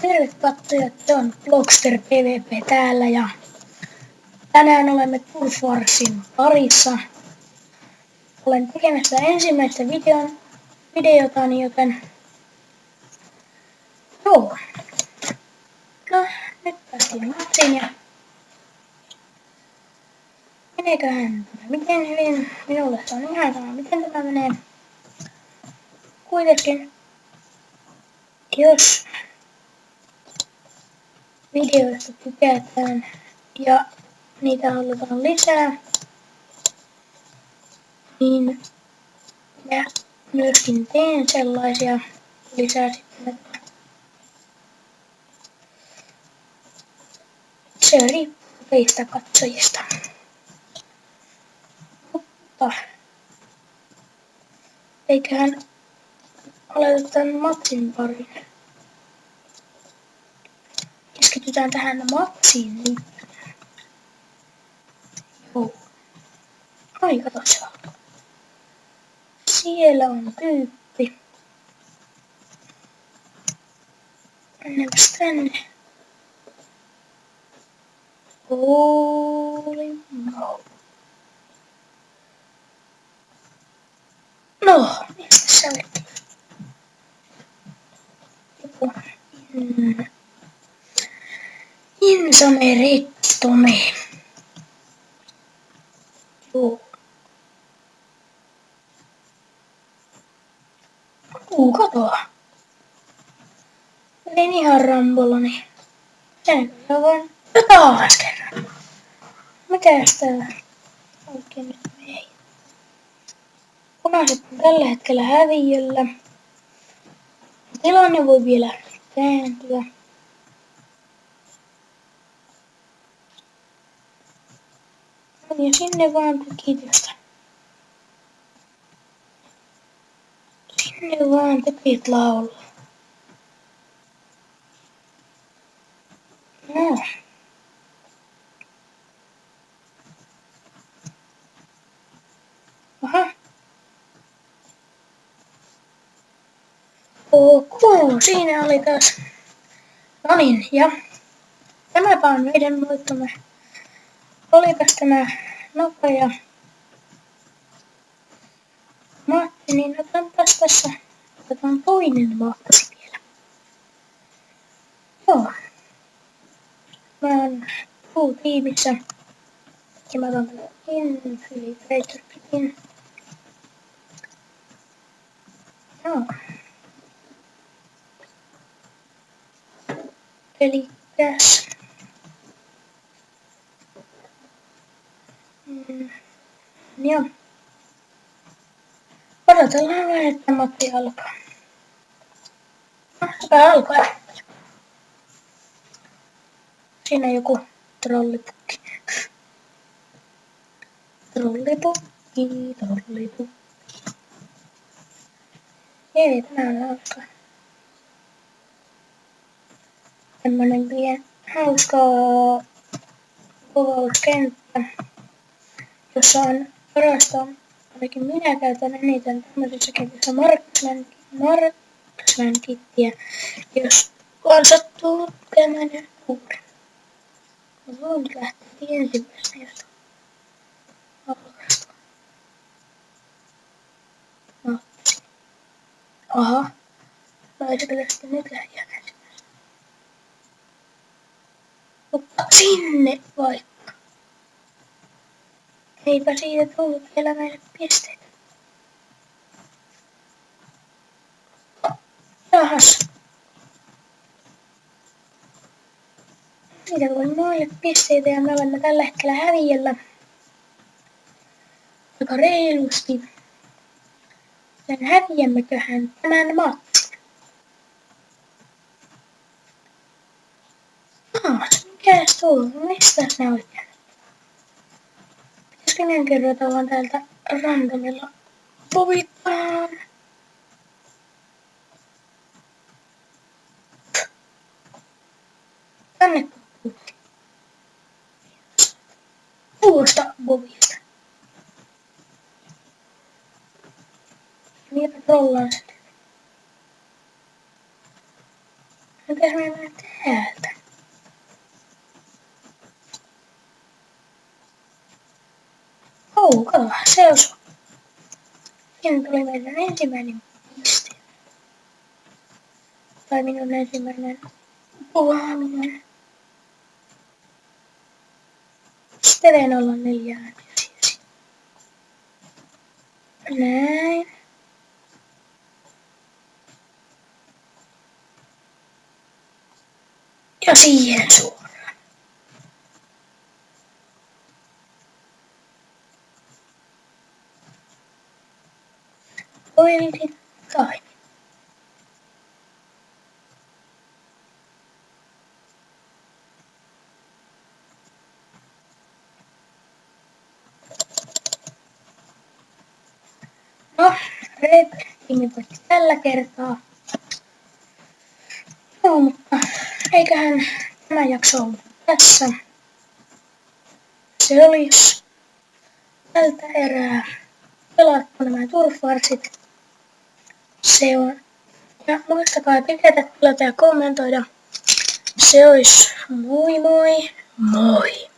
Terve katsojat, se on Blockster PvP täällä ja tänään olemme Turf Warsin parissa. Olen tekemässä ensimmäistä videotani, joten joo. No, nyt päästiin matsiin ja meneeköhän tämä miten hyvin? Minulle se on ihan sama miten tämä menee. Kuitenkin, jos videoista tykätään ja niitä halutaan lisää, niin mä myöskin teen sellaisia lisää sitten, että se riippuu teistä katsojista. Mutta eiköhän aloita tämän matsin pariin. Keskitytään tähän matsiin nyt. Joo. Ai kato se alkaa. Siellä on tyyppi. Mennäänpäs tänne. Holy moly. No, mistä sä olet? Joku Insame Rettome. Joo. Katoa. Olin ihan ramboloni. Sen kyllä vaan taas kerran. Mikäs täällä oikein nyt mei? Punaiset on tällä hetkellä häviöllä. Tilanne voi vielä kääntyä. Ja sinne vaan kiitosta. Sinne vaan tepit laulaa. No. Aha. Ok, siinä oli taas. No niin, ja tämäpä on meidän voittomme. Olipas tämä nopea matsi, niin otanpas tässä. Otetaan toinen matsi vielä. Joo. Mä oon tiimissä. Ja mä otan tätä Infiltrator Pitin. Joo. Elikäs. Joo. Odotellaan vähän, että matti alkaa. Hyvä alkaa. Siinä joku trollipukki. Trollipukki. Ei, tää on hauska. Tämmönen hauska kuvauskenttä, jossa on parasta, ainakin minä käytän eniten tämmöisessä kentissä marksman kittiä, jos vaan sattuu tekemään uuden. Ja voin nyt lähteä ensimmäisenä jostain alkasta. Matsi. Aha. No ei se kyllä sitten nyt lähde ensimmäisenä. Mutta sinne vaikka. Eipä siitä tullut vielä meille pisteitä. Jahas. Siitä tuli noille pisteitä ja me olemme tällä hetkellä häviöllä. Aika reilusti. Sen häviämmeköhän tämän matsin. Mikäs tuo? Mistäs ne oikein? Pitäisikö meidän kerrota vaan täältä randomilla povittaa? Tänne puhutti. Tuosta bovista. Niitä trollaan sen. Mitäs mä menen täältä? Kaukalla, se osui. Siinä tuli meidän ensimmäinen piste. Tai minun ensimmäinen puhuaminen. Sitten olla 4 siis. Näin. Ja siihen suoraan. Koitin toimi. No, Red-tiimi voitti tällä kertaa. No, mutta eiköhän tämä jakso ollut tässä. Se olisi tältä erää. Pelatko nämä turfarsit. Se on. Ja muistakaa tykätä, tilata ja kommentoida. Se olisi moi moi moi!